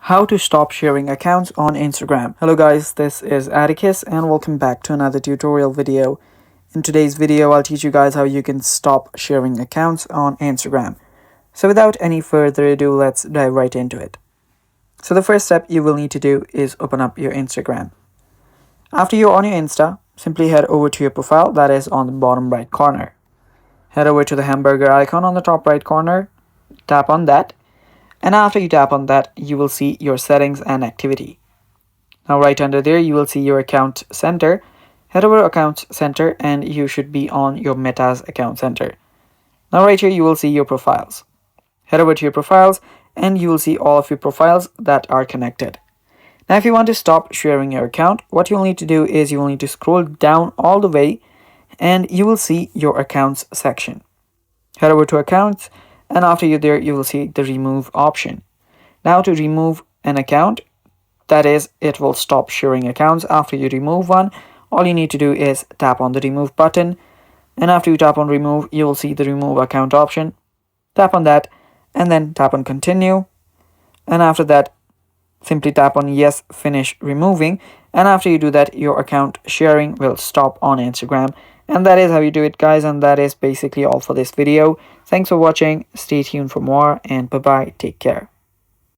How to stop sharing accounts on Instagram. Hello guys, this is Atticus and welcome back to another tutorial video. In today's video, I'll teach you guys how you can stop sharing accounts on Instagram. So without any further ado, let's dive right into it. So the first step you will need to do is open up your Instagram. After you're on your Insta, simply head over to your profile that is on the bottom right corner. Head over to the hamburger icon on the top right corner, tap on that. And after you tap on that, you will see your settings and activity. Now right under there, you will see your account center. Head over to account center and you should be on your Meta's account center. Now right here, you will see your profiles. Head over to your profiles and you will see all of your profiles that are connected. Now if you want to stop sharing your account, what you'll need to do is you will need to scroll down all the way and you will see your accounts section. Head over to accounts. And after you're there, you will see the remove option. Now to remove an account, that is, it will stop sharing accounts after you remove one. All you need to do is tap on the remove button. And after you tap on remove, you will see the remove account option. Tap on that and then tap on continue. And after that, simply tap on yes, finish removing. And after you do that, your account sharing will stop on Instagram. And that is how you do it, guys, and that is basically all for this video. Thanks for watching, stay tuned for more, and bye bye, take care.